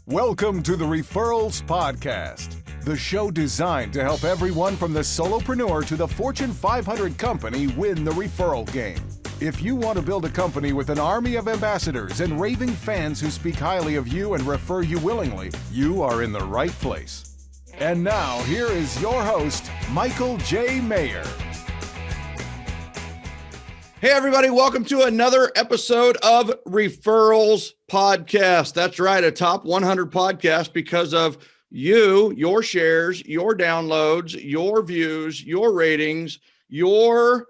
Welcome to the Referrals Podcast, the show designed to help everyone from the solopreneur to the Fortune 500 company win the referral game. If you want to build a company with an army of ambassadors and raving fans who speak highly of you and refer you willingly, you are in the right place. And now, here is your host, Michael J. Maher. Hey, everybody. Welcome to another episode of Referrals Podcast. That's right. A top 100 podcast because of you, your shares, your downloads, your views, your ratings, your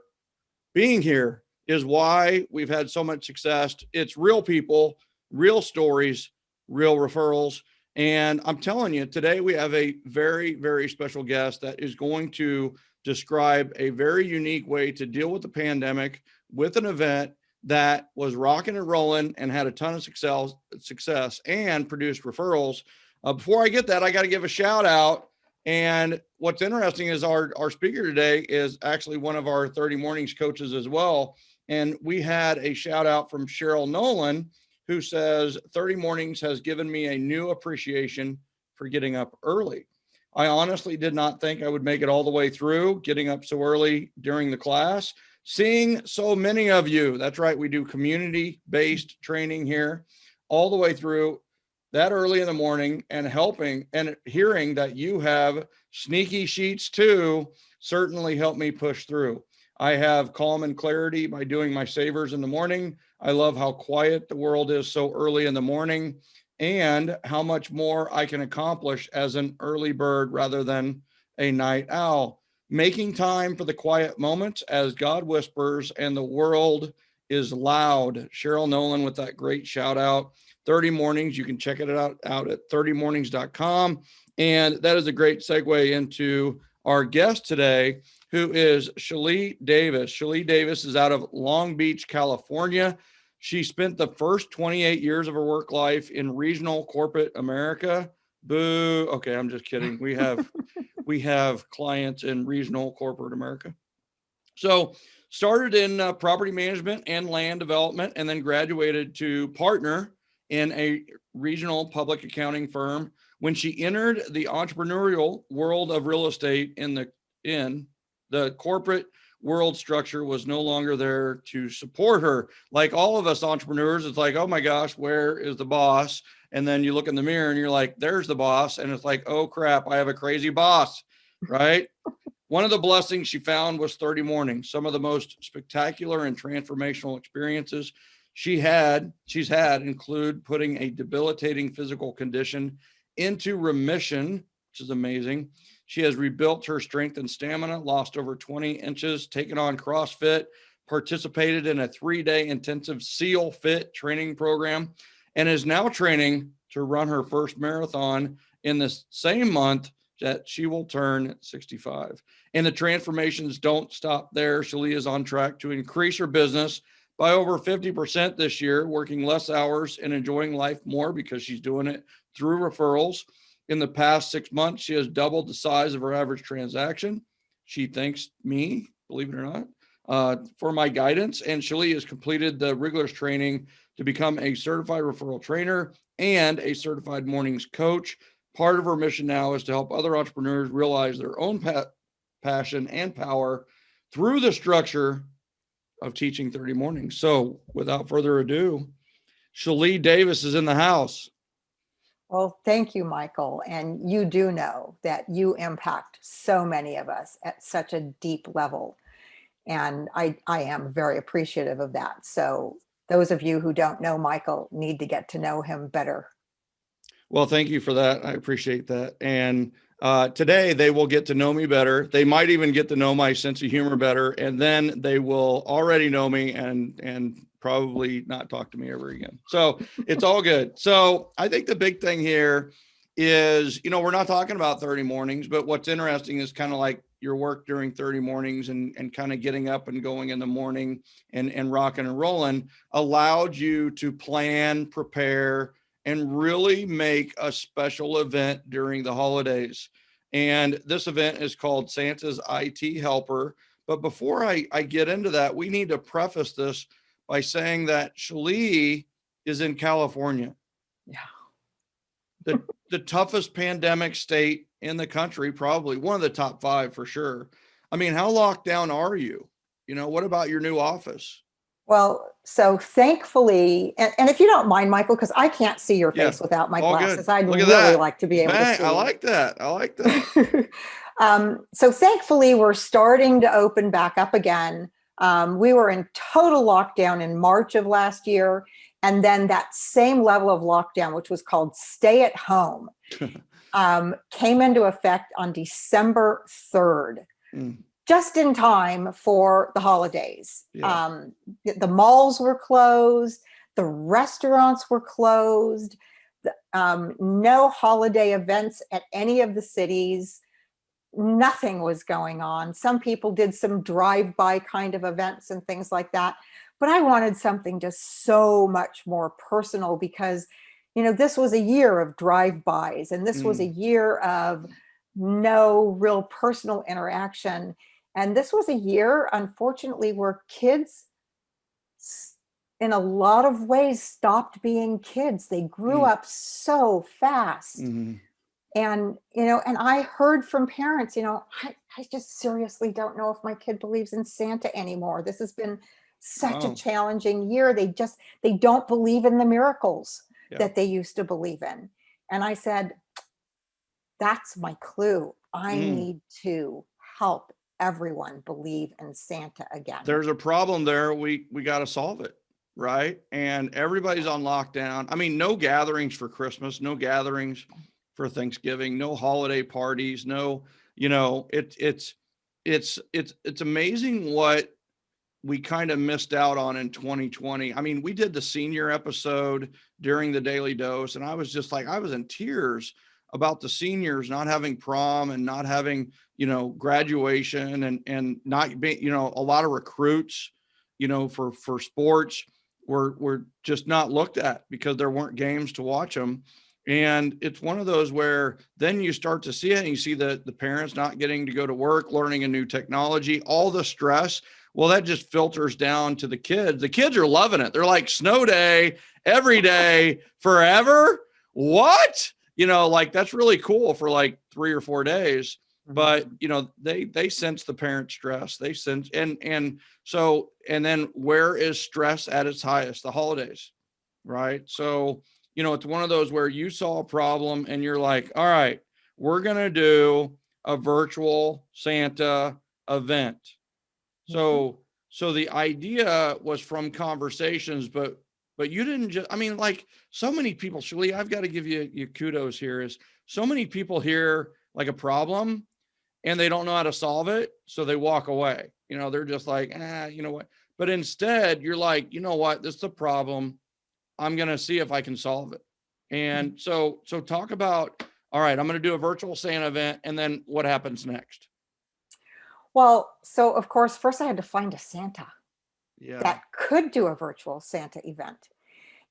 being here is why we've had so much success. It's real people, real stories, real referrals. And I'm telling you, today we have a very, very special guest that is going to describe a very unique way to deal with the pandemic with an event that was rocking and rolling and had a ton of success and produced referrals. Before I get that, I got to give a shout out. And what's interesting is our speaker today is actually one of our 30 Mornings coaches as well. And we had a shout out from Cheryl Nolan, who says 30 Mornings has given me a new appreciation for getting up early. I honestly did not think I would make it all the way through getting up so early during the class. Seeing so many of you, that's right, we do community-based training here all the way through that early in the morning, and helping and hearing that you have sneaky sheets too certainly helped me push through. I have calm and clarity by doing my savers in the morning. I love how quiet the world is so early in the morning and how much more I can accomplish as an early bird rather than a night owl. Making time for the quiet moments as God whispers and the world is loud. Cheryl Nolan with that great shout out. 30 Mornings. You can check it out at 30mornings.com. And that is a great segue into our guest today, who is Shel-lee Davis. Shel-lee Davis is out of Long Beach, California. She spent the first 28 years of her work life in regional corporate America. Boo. Okay, I'm just kidding. We have clients in regional corporate America. So started in property management and land development, and then graduated to partner in a regional public accounting firm. When she entered the entrepreneurial world of real estate in the corporate world, structure was no longer there to support her. Like all of us entrepreneurs, it's like, oh my gosh, where is the boss? And then you look in the mirror and you're like, there's the boss. And it's like, oh crap, I have a crazy boss, right? One of the blessings she found was 30 Mornings. Some of the most spectacular and transformational experiences she's had include putting a debilitating physical condition into remission, which is amazing. She has rebuilt her strength and stamina, lost over 20 inches, taken on CrossFit, participated in a 3-day intensive SEAL Fit training program, and is now training to run her first marathon in the same month that she will turn 65. And the transformations don't stop there. Shel-lee is on track to increase her business by over 50% this year, working less hours and enjoying life more because she's doing it through referrals. In the past 6 months, she has doubled the size of her average transaction. She thanks me, believe it or not, for my guidance. And Shel-lee has completed the rigorous training to become a certified referral trainer and a certified mornings coach. Part of her mission now is to help other entrepreneurs realize their own passion and power through the structure of teaching 30 Mornings. So without further ado, Shel-lee Davis is in the house. Well, thank you, Michael. And you do know that you impact so many of us at such a deep level. And I am very appreciative of that. So those of you who don't know Michael need to get to know him better. Well, thank you for that. I appreciate that. And today they will get to know me better. They might even get to know my sense of humor better. And then they will already know me and probably not talk to me ever again. So it's all good. So I think the big thing here is, we're not talking about 30 Mornings, but what's interesting is kind of like your work during 30 Mornings and kind of getting up and going in the morning and rocking and rolling allowed you to plan, prepare, and really make a special event during the holidays. And this event is called Santa's IT Helper. But before I get into that, we need to preface this by saying that Shel-lee is in California. Yeah. the toughest pandemic state in the country, probably one of the top 5 for sure. I mean, how locked down are you? What about your new office? Well, so thankfully, and if you don't mind, Michael, because I can't see your Yeah, face without my all glasses, good. I'd Look at really that. like to be able to Bang, see. I like that. I like that. So thankfully, we're starting to open back up again. We were in total lockdown in March of last year. And then that same level of lockdown, which was called stay at home, came into effect on December 3rd. Just in time for the holidays. Yeah. The malls were closed, the restaurants were closed, no holiday events at any of the cities. Nothing was going on. Some people did some drive-by kind of events and things like that. But I wanted something just so much more personal because, this was a year of drive-bys and this was a year of no real personal interaction. And this was a year, unfortunately, where kids, in a lot of ways, stopped being kids. They grew up so fast. And, and I heard from parents, I just seriously don't know if my kid believes in Santa anymore. This has been such a challenging year. They don't believe in the miracles that they used to believe in. And I said, that's my clue. I need to help everyone believe in Santa again. There's a problem there. We got to solve it, right? And everybody's on lockdown. I mean, no gatherings for Christmas, no gatherings for Thanksgiving, no holiday parties, no, it's amazing what we kind of missed out on in 2020. I mean, we did the senior episode during the Daily Dose, and I was just like, I was in tears about the seniors not having prom and not having, graduation and not being, a lot of recruits, for sports were just not looked at because there weren't games to watch them. And it's one of those where then you start to see it and you see the parents not getting to go to work, learning a new technology, all the stress. Well, that just filters down to the kids. The kids are loving it. They're like, snow day, every day, forever. What? Like that's really cool for like 3 or 4 days. But, they sense the parent stress. They sense, and then where is stress at its highest? The holidays, right? So, it's one of those where you saw a problem and you're like, all right, we're going to do a virtual Santa event. So the idea was from conversations, but you didn't just, I mean, like so many people, Shel-lee, I've got to give you kudos here, is so many people hear like a problem and they don't know how to solve it. So they walk away, they're just like, you know what? But instead you're like, you know what, this is a problem. I'm going to see if I can solve it. And so talk about, all right, I'm going to do a virtual Santa event. And then what happens next? Well, so of course, first I had to find a Santa Yeah. that could do a virtual Santa event.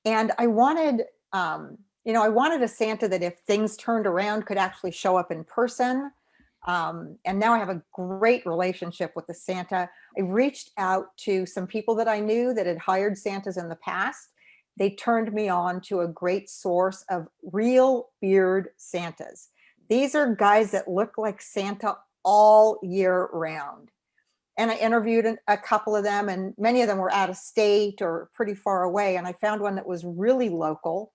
And I wanted, I wanted a Santa that if things turned around could actually show up in person. And now I have a great relationship with the Santa. I reached out to some people that I knew that had hired Santas in the past. They turned me on to a great source of real beard Santas. These are guys that look like Santa all year round. And I interviewed a couple of them, and many of them were out of state or pretty far away. And I found one that was really local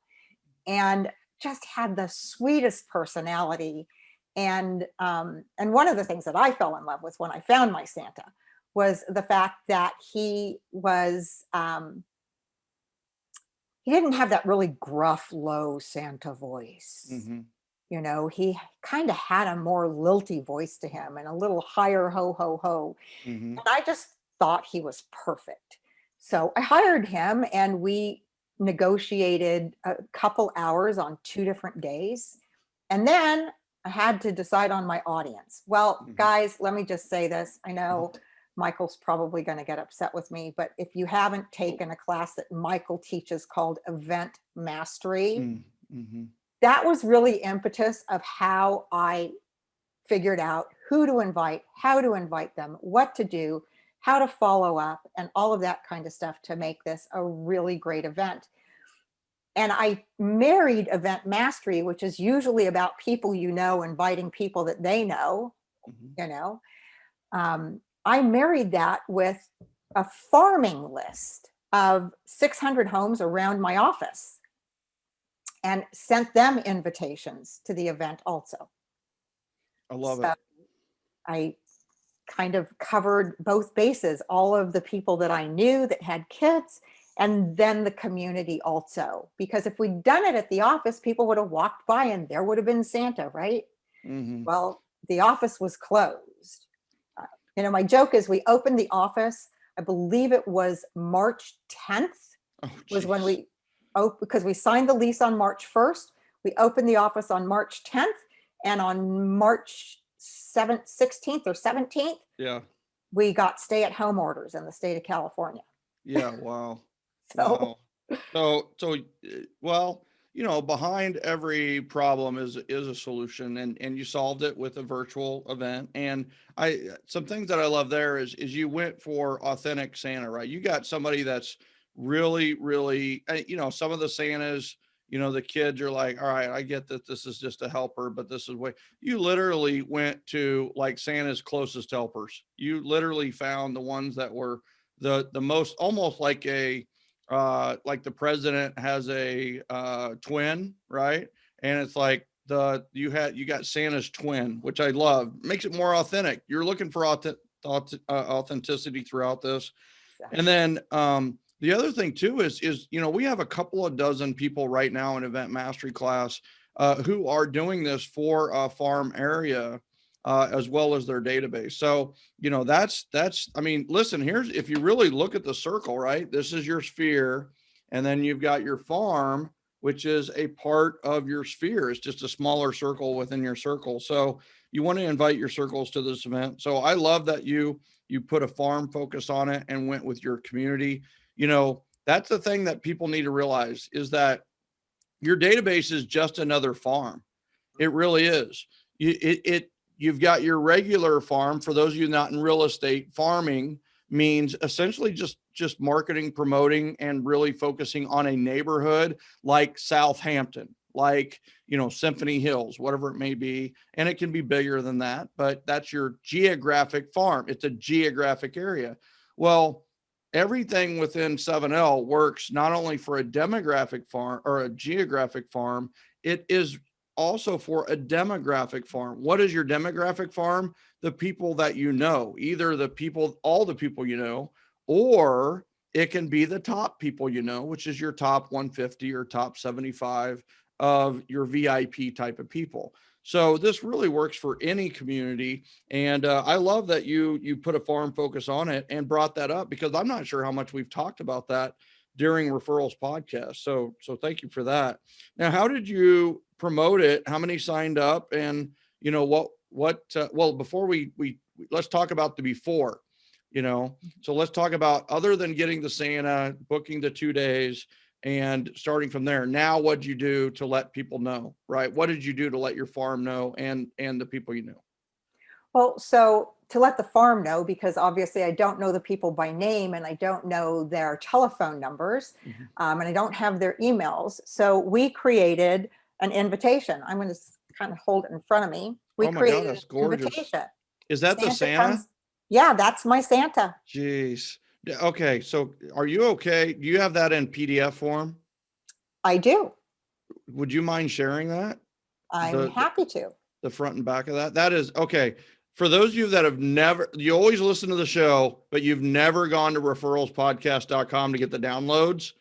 and just had the sweetest personality. And one of the things that I fell in love with when I found my Santa was the fact that he didn't have that really gruff, low Santa voice. He kind of had a more lilty voice to him and a little higher ho, ho, ho. And I just thought he was perfect. So I hired him and we negotiated a couple hours on 2 different days. And then I had to decide on my audience. Well, guys, let me just say this. I know Michael's probably going to get upset with me, but if you haven't taken a class that Michael teaches called Event Mastery, that was really impetus of how I figured out who to invite, how to invite them, what to do, how to follow up, and all of that kind of stuff to make this a really great event. And I married event mastery, which is usually about people you know, inviting people that they know, Mhm. you know. I married that with a farming list of 600 homes around my office and sent them invitations to the event also. I love So it. I kind of covered both bases, all of the people that I knew that had kids, and then the community also. Because if we'd done it at the office, people would have walked by and there would have been Santa, right? Hmm. Well, the office was closed. Uh, my joke is we opened the office, I believe it was March 10th Oh, was when geez. because we signed the lease on March 1st. We opened the office on March 10th, and on March 7th, 16th or 17th, Yeah. we got stay-at-home orders in the state of California. Yeah. Wow. So Wow. Well, behind every problem is a solution, and you solved it with a virtual event. And some things that I love there is you went for authentic Santa, right? You got somebody that's really, really, some of the Santas, the kids are like, all right, I get that this is just a helper, but this is way you literally went to like Santa's closest helpers. You literally found the ones that were the most, almost like the president has a twin, right? And it's like you got Santa's twin, which I love. Makes it more authentic. You're looking for authenticity throughout this. And then the other thing too is we have a couple of dozen people right now in event mastery class who are doing this for a farm area as well as their database. So that's I mean, listen, here's, if you really look at the circle, right? This is your sphere, and then you've got your farm, which is a part of your sphere. It's just a smaller circle within your circle. So you want to invite your circles to this event. So I love that you put a farm focus on it and went with your community. That's the thing that people need to realize, is that your database is just another farm. It really is. You've got your regular farm. For those of you not in real estate, farming means essentially just marketing, promoting, and really focusing on a neighborhood like Southampton, like Symphony Hills, whatever it may be. And it can be bigger than that, but that's your geographic farm. It's a geographic area. Well, everything within 7L works not only for a demographic farm or a geographic farm, it is also for a demographic farm. What is your demographic farm? The people that you know, either all the people you know, or it can be the top people you know, which is your top 150 or top 75 of your VIP type of people. So this really works for any community. And I love that you put a farm focus on it and brought that up, because I'm not sure how much we've talked about that during Referrals podcast. So thank you for that. Now, how did you promote it? How many signed up? And well, before we let's talk about the before, so let's talk about, other than getting the Santa, booking the 2 days and starting from there. Now, what'd you do to let people know, right? What did you do to let your farm know and the people you know? Well, so to let the farm know, because obviously I don't know the people by name and I don't know their telephone numbers, Mhm. and I don't have their emails. So we created an invitation. I'm going to kind of hold it in front of me. We Oh my God, created that's an gorgeous. invitation. Is that the Santa Santa? comes. Yeah, that's my Santa. Jeez. Yeah, okay. So are you okay? Do you have that in PDF form? I do. Would you mind sharing that? I'm The happy to. the front and back of that? That is okay. For those of you that have never, you always listen to the show, but you've never gone to referralspodcast.com to get the downloads.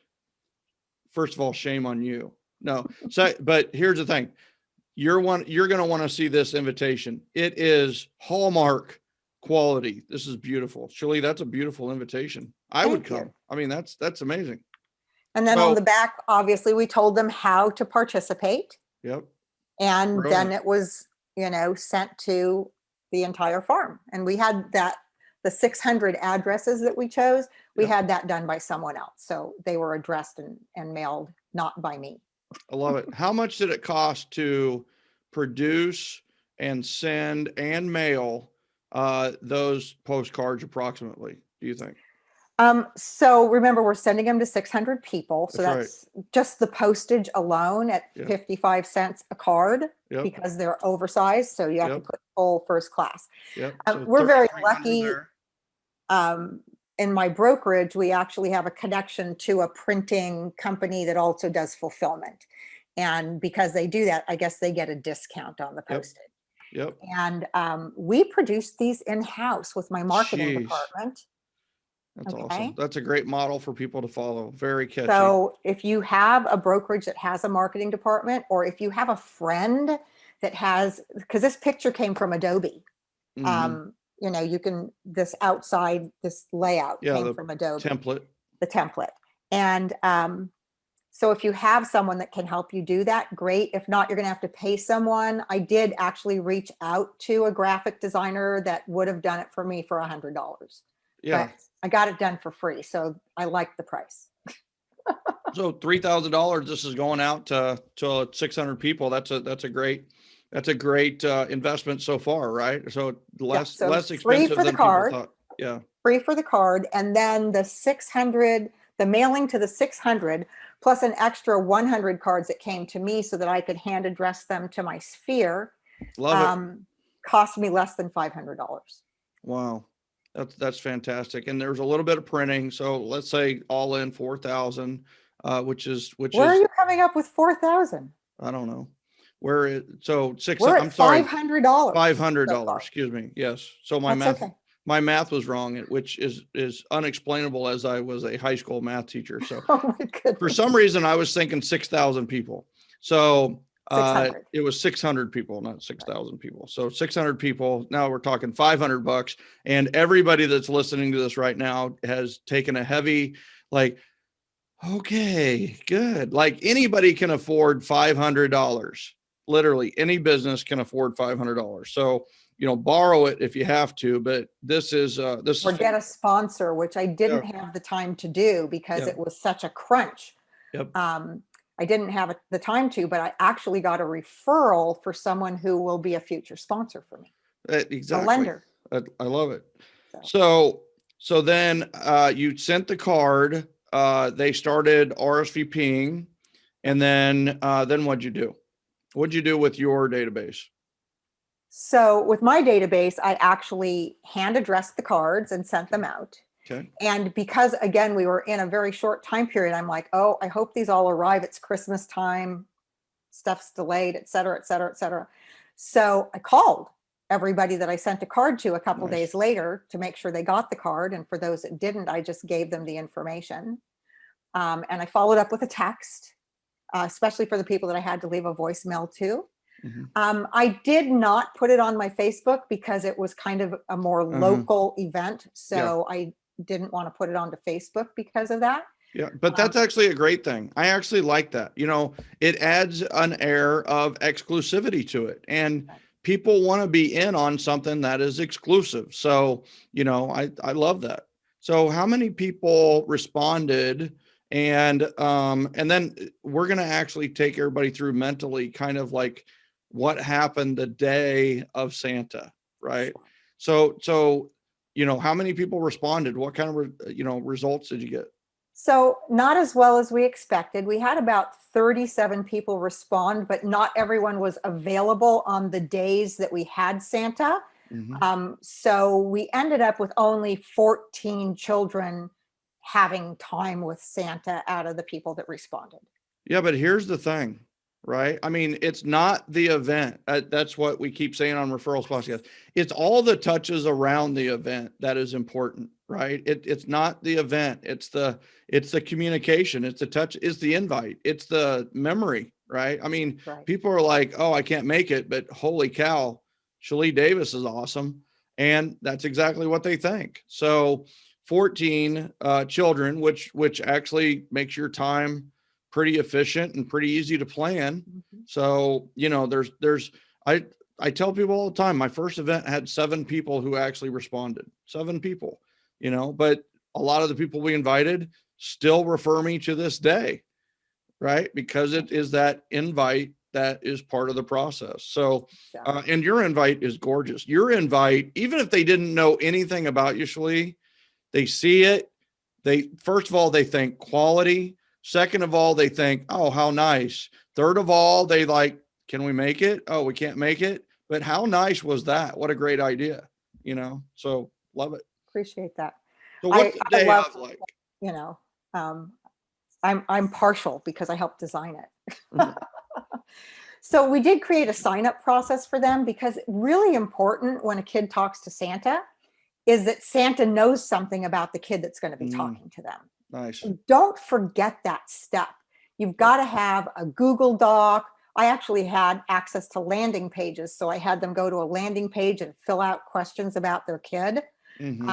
First of all, shame on you. No. So, but here's the thing. You're going to want to see this invitation. It is Hallmark quality. This is beautiful. Shel-lee, that's a beautiful invitation. I would Thank you. come. I mean, that's amazing. And then on So, the back, obviously, we told them how to participate. yep. And then Brilliant. it was, sent to the entire farm. And we had the 600 addresses that we chose, we Yep. had that done by someone else. So they were addressed and mailed, not by me. I love it. How much did it cost to produce and send and mail those postcards approximately, do you think? So remember, we're sending them to 600 people. So That's that's just the postage alone at Yep. 55 cents a card Yep. because they're oversized. So you have to Yep. put full first class. Yep. We're very 300 lucky. there. In my brokerage, we actually have a connection to a printing company that also does fulfillment. And because they do that, I guess they get a discount on the Yep. postage. Yep. And we produce these in-house with my marketing Jeez. department. That's Okay. awesome. That's a great model for people to follow. Very catchy. So if you have a brokerage that has a marketing department, or if you have a friend that has, because this picture came from Adobe. Mhm. You know, you can, this outside, this layout Yeah, came the from Adobe, template. the template. And so if you have someone that can help you do that, great. If not, you're going to have to pay someone. I did actually reach out to a graphic designer that would have done it for me for $100. Yeah. But I got it done for free. So I like the price. So $3,000. This is going out to 600 people. That's a great investment so far, right? So less so less free expensive for the than people card. thought. Yeah. Free for the card. And then the 600, the mailing to the 600 plus an extra 100 cards that came to me so that I could hand address them to my sphere. Love it. Cost me less than $500. Wow. That's fantastic. And there's a little bit of printing. So let's say all in 4,000, which Where are is, you coming up with 4,000? I don't know where it, so six, We're at I'm sorry, $500. $500. Excuse me. Yes. So That's okay. my math was wrong, which is unexplainable as I was a high school math teacher. So Oh my goodness. for some reason I was thinking 6,000 people. So 600. it was 600 people, not 6,000 people. So 600 people. Now we're talking $500, and everybody that's listening to this right now has taken a heavy, like, okay, good. Like anybody can afford $500. Literally any business can afford $500. So, borrow it if you have to, but this is Or get a sponsor, which I didn't have the time to do because Yeah. it was such a crunch. Yep. I didn't have the time to, but I actually got a referral for someone who will be a future sponsor for me. Exactly. A lender. I love it. So then you sent the card, they started RSVPing, and then what'd you do? What'd you do with your database? So with my database, I actually hand addressed the cards and sent them out. Okay. And because, again, we were in a very short time period, I'm like, oh, I hope these all arrive. It's Christmas time. Stuff's delayed, et cetera, et cetera, et cetera. So I called everybody that I sent a card to a couple days later to make sure they got the card. And for those that didn't, I just gave them the information. And I followed up with a text, especially for the people that I had to leave a voicemail to. Mm-hmm. I did not put it on my Facebook because it was kind of a more local event. So I didn't want to put it onto Facebook because of that. Yeah, but that's actually a great thing. I actually like that. It adds an air of exclusivity to it, and people want to be in on something that is exclusive. So, I love that. So how many people responded? And then we're going to actually take everybody through mentally kind of like what happened the day of Santa, right? So, how many people responded? What kind of, results did you get? So not as well as we expected. We had about 37 people respond, but not everyone was available on the days that we had Santa. Mm-hmm. So we ended up with only 14 children having time with Santa out of the people that responded. Yeah, but here's the thing, right? I mean, it's not the event. That's what we keep saying on Referrals podcast. It's all the touches around the event that is important, right? It's not the event. It's the communication. It's the touch. It's the invite. It's the memory, right? I mean, people are like, oh, I can't make it, but holy cow, Shel-lee Davis is awesome. And that's exactly what they think. So 14 children, which actually makes your time pretty efficient and pretty easy to plan. Mm-hmm. So, I tell people all the time, my first event had 7 people who actually responded, 7 people, but a lot of the people we invited still refer me to this day, right? Because it is that invite that is part of the process. So, and your invite is gorgeous. Your invite, even if they didn't know anything about you, Shel-lee, they see it, first of all, they think quality. Second of all, they think, oh, how nice. Third of all, they like, can we make it? Oh, we can't make it. But how nice was that? What a great idea, so love it. Appreciate that. So what's the day love, of like? I'm partial because I helped design it. Mhm. So we did create a sign-up process for them, because really important when a kid talks to Santa is that Santa knows something about the kid that's going to be talking to them. Nice. So don't forget that step. You've got to have a Google Doc. I actually had access to landing pages, so I had them go to a landing page and fill out questions about their kid. Mm-hmm.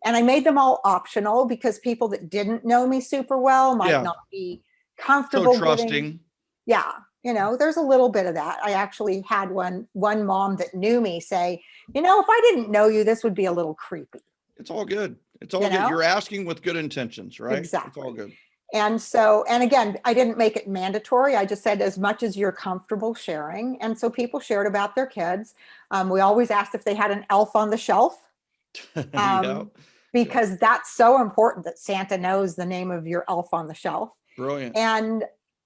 And I made them all optional because people that didn't know me super well might not be comfortable. So trusting. Yeah. There's a little bit of that. I actually had one mom that knew me say, if I didn't know you, this would be a little creepy. It's all good. It's all good. You're asking with good intentions, right? Exactly. It's all good. And again, I didn't make it mandatory. I just said as much as you're comfortable sharing. And so people shared about their kids. We always asked if they had an elf on the shelf. Because that's so important that Santa knows the name of your elf on the shelf. Brilliant. And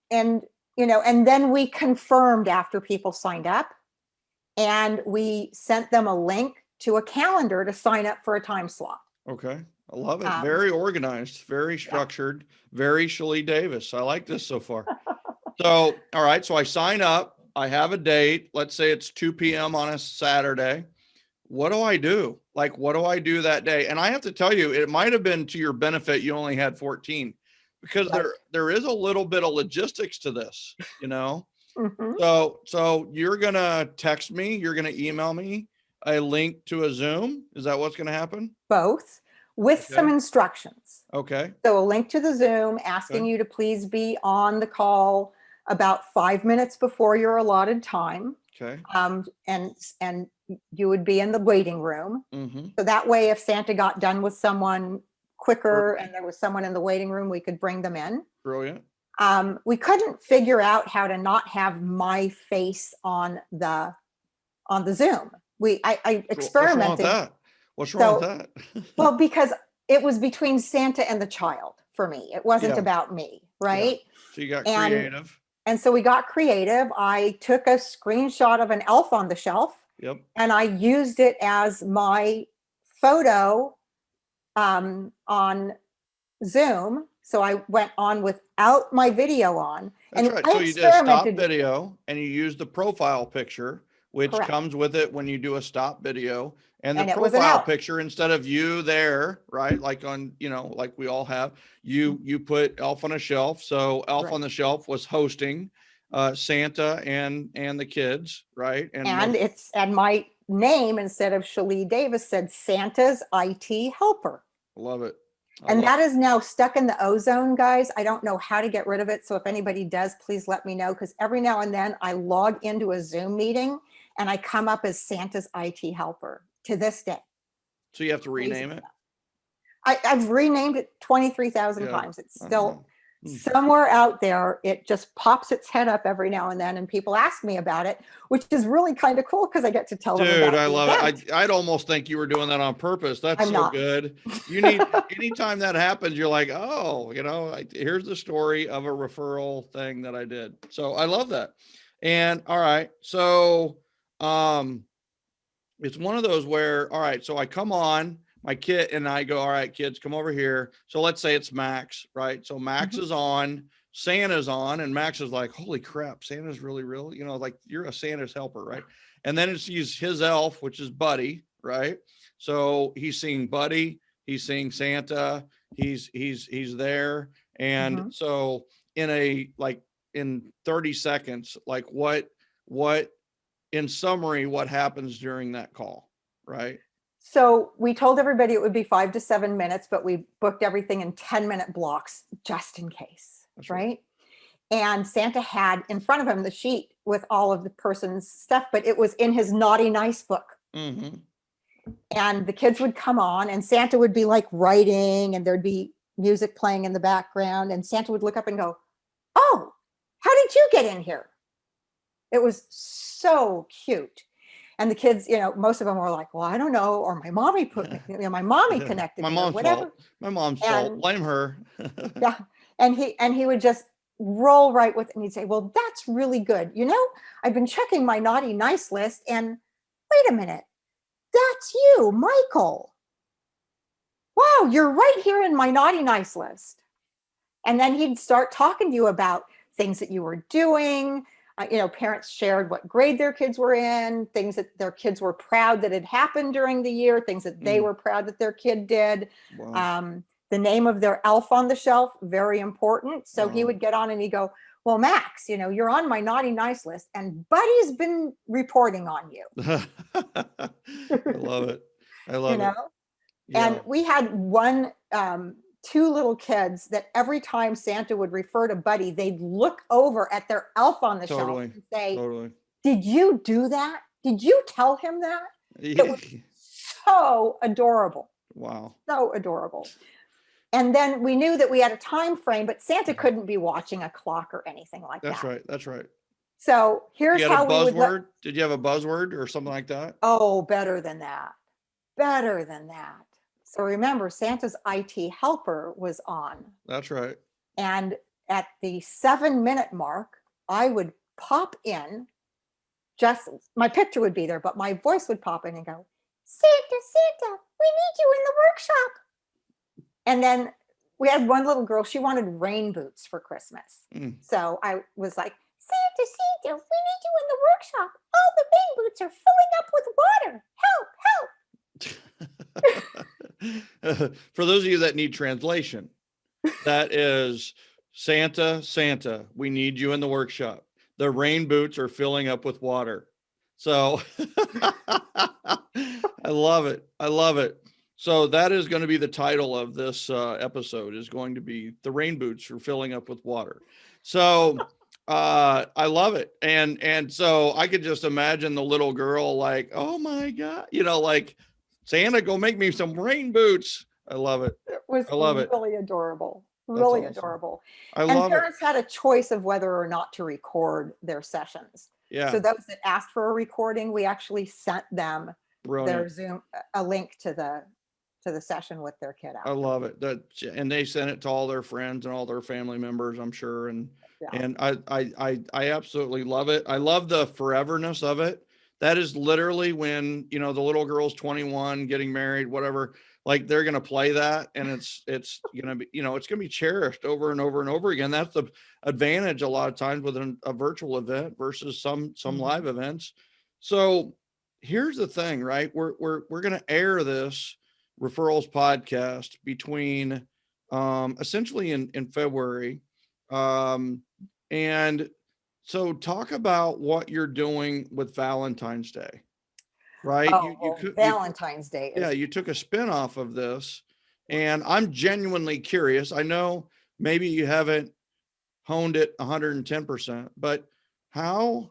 then we confirmed after people signed up, and we sent them a link to a calendar to sign up for a time slot. Okay. I love it. Very organized, very structured, very Shel-lee Davis. I like this so far. So, all right. So I sign up, I have a date. Let's say it's 2 p.m. on a Saturday. What do I do? Like, what do I do that day? And I have to tell you, it might've been to your benefit. You only had 14, because there is a little bit of logistics to this, Mm-hmm. So you're going to text me, you're going to email me a link to a Zoom. Is that what's going to happen? Both, with some instructions. Okay. So a link to the Zoom asking you to please be on the call about 5 minutes before your allotted time. Okay. And you would be in the waiting room. Mm-hmm. So that way, if Santa got done with someone quicker and there was someone in the waiting room, we could bring them in. Brilliant. We couldn't figure out how to not have my face on the Zoom. I experimented. What's wrong with that? Well, because it was between Santa and the child for me. It wasn't about me, right? Yeah. So you got creative. And so we got creative. I took a screenshot of an elf on the shelf. Yep. And I used it as my photo on Zoom. So I went on without my video on. That's right. So you did a stop video and you used the profile picture, which comes with it when you do a stop video. And the profile picture, instead of you there, right? Like on, like we all have, you put elf on a shelf. So elf on the shelf was hosting Santa and the kids, right? And my name, instead of Shel-lee Davis, said Santa's IT helper. Love it. And that is now stuck in the ozone, guys. I don't know how to get rid of it. So if anybody does, please let me know, because every now and then I log into a Zoom meeting and I come up as Santa's IT helper to this day. So you have to rename it? I've renamed it 23,000 times. It's still somewhere out there. It just pops its head up every now and then, and people ask me about it, which is really kind of cool because I get to tell them about it. Dude, I love it. I'd almost think you were doing that on purpose. That's so good. You need, anytime that happens, you're like, oh, here's the story of a referral thing that I did. So I love that. And all right. So it's one of those where, all right, so I come on, my kid and I go, all right, kids, come over here. So let's say it's Max, right? So Max is on, Santa's on, and Max is like, holy crap, Santa's really real. Like you're a Santa's helper, right? And then it's his elf, which is Buddy, right? So he's seeing Buddy, he's seeing Santa, he's there. And so in 30 seconds, like what in summary, what happens during that call, right? So we told everybody it would be 5 to 7 minutes, but we booked everything in 10-minute blocks just in case, right? And Santa had in front of him the sheet with all of the person's stuff, but it was in his naughty nice book. Mm-hmm. And the kids would come on and Santa would be like writing and there'd be music playing in the background. And Santa would look up and go, oh, how did you get in here? It was so cute. And the kids, most of them were like, well, I don't know. Or my mommy put me, my mommy connected My me or mom's whatever. fault. My mom's fault. Blame her. Yeah. And he would just roll right with it. And he'd say, well, that's really good. I've been checking my naughty nice list and wait a minute, that's you, Michael. Wow, you're right here in my naughty nice list. And then he'd start talking to you about things that you were doing. Parents shared what grade their kids were in, things that their kids were proud that had happened during the year, things that they were proud that their kid did. Wow. The name of their elf on the shelf, very important. So he Wow. would get on and he'd go, well, Max, you're on my naughty nice list and Buddy's been reporting on you. I love it. I love it. Yeah. And we had two little kids that every time Santa would refer to Buddy, they'd look over at their elf on the shelf and say, did you do that? Did you tell him that? It was so adorable. Wow. So adorable. And then we knew that we had a time frame, but Santa couldn't be watching a clock or anything like that. That's right. So here's how we would. Did you have a buzzword or something like that? Oh, better than that. Better than that. So remember, Santa's IT helper was on. That's right. And at the 7-minute mark, I would pop in. Just my picture would be there, but my voice would pop in and go, Santa, we need you in the workshop. And then we had one little girl, she wanted rain boots for Christmas. So I was like, Santa, we need you in the workshop. All the rain boots are filling up with water. Help. For those of you that need translation, that is Santa, we need you in the workshop. The rain boots are filling up with water. So I love it. So that is going to be the title of this episode, is going to be The Rain Boots are Filling Up with Water. So I love it. And so I could just imagine the little girl like, oh my God, like, Santa, go make me some rain boots. I love it. It was really adorable. Really adorable. I love it. Parents had a choice of whether or not to record their sessions. Yeah. So those that asked for a recording, we actually sent them their Zoom, a link to the session with their kid out. I love it. And they sent it to all their friends and all their family members, I'm sure. And I absolutely love it. I love the foreverness of it. That is literally when, the little girl's 21, getting married, whatever, like they're going to play that. And it's going to be, it's going to be cherished over and over and over again. That's the advantage a lot of times with a virtual event versus some live events. So here's the thing, right? We're going to air this Referrals podcast between essentially in February. And so talk about what you're doing with Valentine's Day, right? Valentine's Day. You took a spin off of this, and I'm genuinely curious. I know maybe you haven't honed it 110%, but how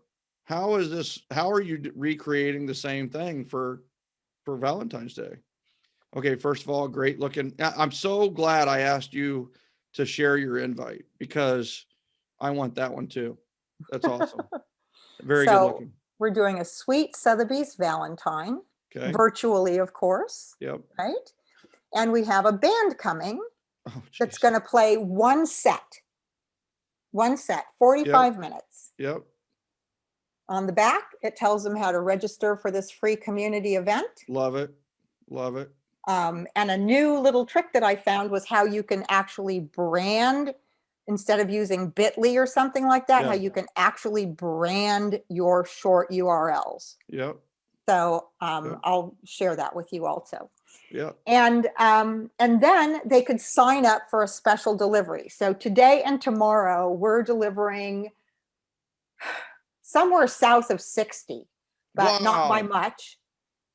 is this? How are you recreating the same thing for Valentine's Day? Okay, first of all, great looking. I'm so glad I asked you to share your invite because I want that one too. That's awesome. Very good looking. We're doing a sweet Sotheby's Valentine, virtually, of course. Yep. Right. And we have a band coming that's going to play one set, 45 minutes. Yep. On the back, it tells them how to register for this free community event. Love it. And a new little trick that I found was how you can actually brand, instead of using Bit.ly or something like that, how you can actually brand your short URLs. Yep. So I'll share that with you also. Yeah. And then they could sign up for a special delivery. So today and tomorrow we're delivering somewhere south of 60, but not by much,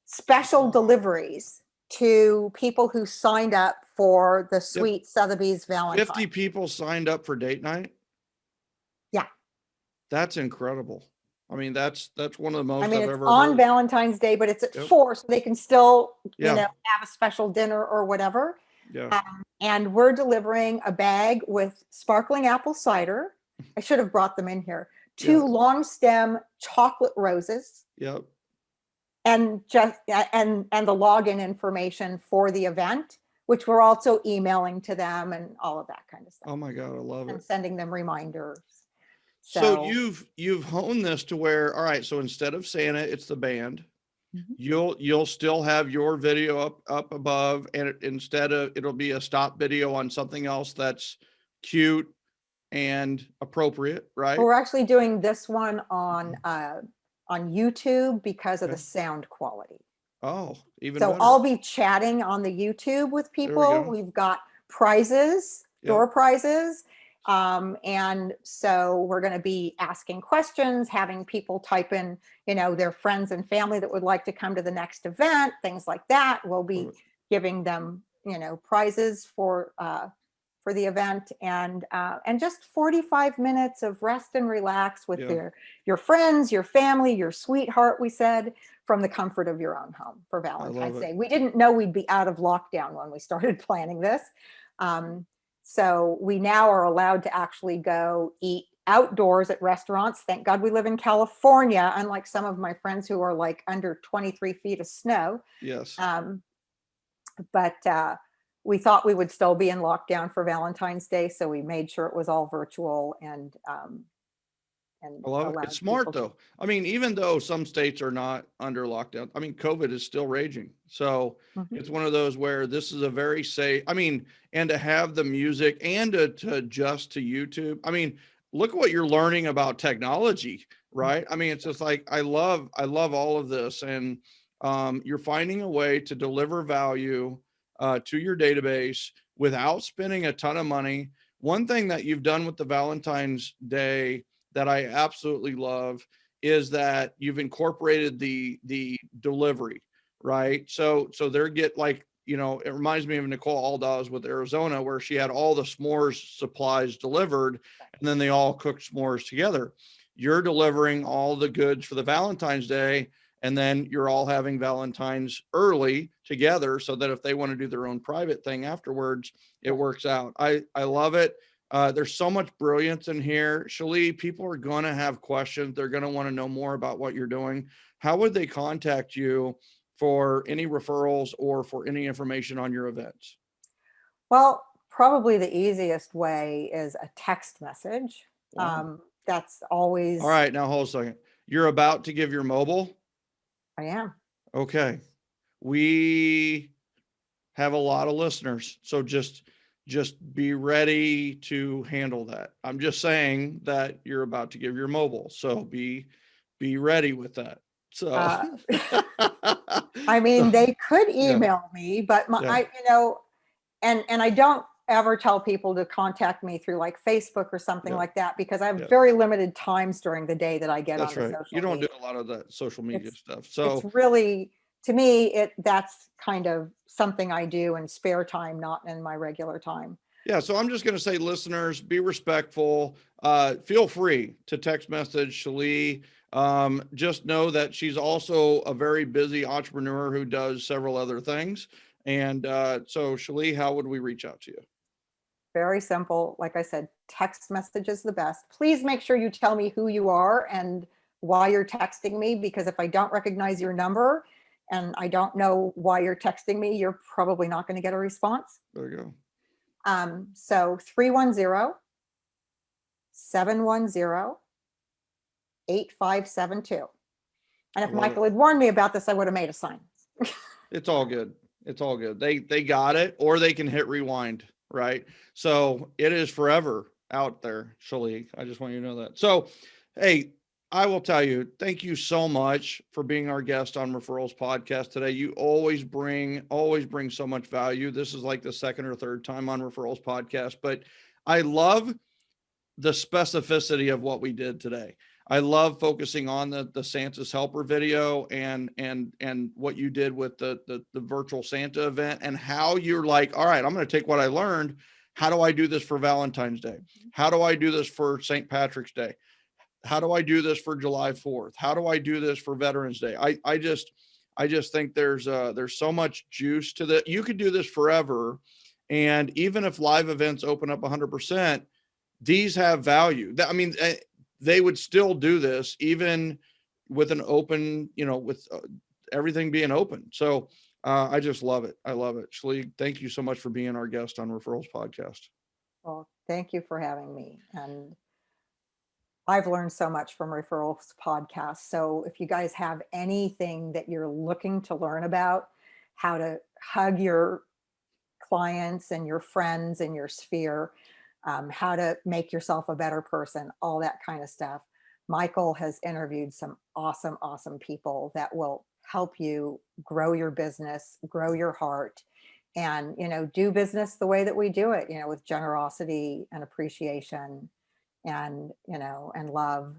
special deliveries to people who signed up for the sweet Sotheby's Valentine. 50 people signed up for date night? Yeah. That's incredible. I mean, that's one of the most I've it's ever on heard. Valentine's Day, but it's at 4, so they can still, Yeah. have a special dinner or whatever. Yeah. And we're delivering a bag with sparkling apple cider. I should have brought them in here. 2 long stem chocolate roses. Yep. and just and the login information for the event, which we're also emailing to them and all of that kind of stuff. Oh my God, I love And it. sending them reminders. So you've honed this to where, all right, so instead of Santa, it's the band. Mhm. You'll still have your video up above, and instead of, it'll be a stop video on something else that's cute and appropriate, right? We're actually doing this one on YouTube because of the Okay. sound quality. Oh, even So better. I'll be chatting on the YouTube with There we people. go. We've got prizes, Yep. door prizes. And so we're going to be asking questions, having people type in, their friends and family that would like to come to the next event, things like that. We'll be giving them, prizes for the event, and just 45 minutes of rest and relax with your friends, your family, your sweetheart, we said, from the comfort of your own home for Valentine's Day. We didn't know we'd be out of lockdown when we started planning this. So we now are allowed to actually go eat outdoors at restaurants. Thank God we live in California, unlike some of my friends who are like under 23 feet of snow. Yes. But we thought we would still be in lockdown for Valentine's Day, so we made sure it was all virtual and I love it. It's smart though. I mean, even though some states are not under lockdown, I mean, COVID is still raging. So it's one of those where this is a very safe, I mean, and to have the music and to adjust to YouTube. I mean, look at what you're learning about technology, right? I mean, it's just like, I love all of this. And you're finding a way to deliver value to your database without spending a ton of money. One thing that you've done with the Valentine's Day that I absolutely love is that you've incorporated the delivery, right? So they're get like, it reminds me of Nicole Aldaz with Arizona, where she had all the s'mores supplies delivered and then they all cooked s'mores together. You're delivering all the goods for the Valentine's Day, and then you're all having Valentine's early together so that if they want to do their own private thing afterwards, it works out. I love it. There's so much brilliance in here. Shel-lee, people are going to have questions. They're going to want to know more about what you're doing. How would they contact you for any referrals or for any information on your events? Well, probably the easiest way is a text message. Wow. That's always. All right. Now, hold a second. You're about to give your mobile? I am. Okay. We have a lot of listeners. So just be ready to handle that. I'm just saying that you're about to give your mobile. So be ready with that. So, I mean, they could email me, but and I don't ever tell people to contact me through like Facebook or something like that, because I have very limited times during the day that I get on the social You don't media. do a lot of that social media stuff. So it's really, to me, that's kind of something I do in spare time, not in my regular time. Yeah. So I'm just going to say, listeners, be respectful. Feel free to text message Shel-lee. Just know that she's also a very busy entrepreneur who does several other things. And so Shel-lee, how would we reach out to you? Very simple. Like I said, text message is the best. Please make sure you tell me who you are and why you're texting me, because if I don't recognize your number and I don't know why you're texting me, you're probably not going to get a response. There you go. So 310-710-8572. And if Michael had warned me about this, I would have made a sign. It's all good. It's all good. They got it, or they can hit rewind, right? So it is forever out there, Shel-lee. I just want you to know that. So, hey, I will tell you, thank you so much for being our guest on Referrals Podcast today. You always bring so much value. This is like the second or third time on Referrals Podcast, but I love the specificity of what we did today. I love focusing on the Santa's Helper video and what you did with the virtual Santa event, and how you're like, all right, I'm going to take what I learned. How do I do this for Valentine's Day? How do I do this for St. Patrick's Day? How do I do this for July 4th? How do I do this for Veterans Day? I just think there's so much juice to that. You could do this forever. And even if live events open up 100%, these have value. I mean, they would still do this even with an open, with everything being open. So I just love it. I love it. Shel-lee, thank you so much for being our guest on Referrals Podcast. Well, thank you for having me. And I've learned so much from Referrals Podcast. So if you guys have anything that you're looking to learn about, how to hug your clients and your friends in your sphere, how to make yourself a better person, all that kind of stuff. Michael has interviewed some awesome, awesome people that will help you grow your business, grow your heart, and, you know, do business the way that we do it, you know, with generosity and appreciation and, you know, and love.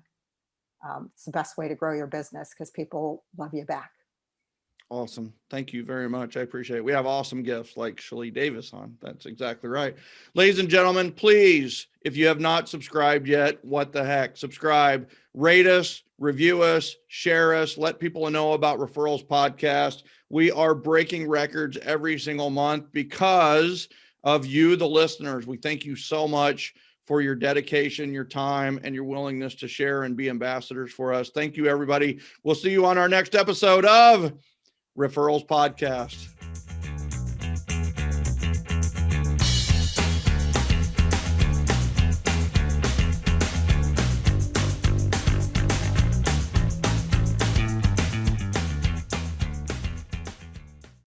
It's the best way to grow your business because people love you back. Awesome. Thank you very much. I appreciate it. We have awesome guests like Shel-lee Davis on. That's exactly right. Ladies and gentlemen, please, if you have not subscribed yet, what the heck, subscribe, rate us, review us, share us, let people know about Referrals Podcast. We are breaking records every single month because of you, the listeners. We thank you so much for your dedication, your time, and your willingness to share and be ambassadors for us. Thank you, everybody. We'll see you on our next episode of Referrals Podcast.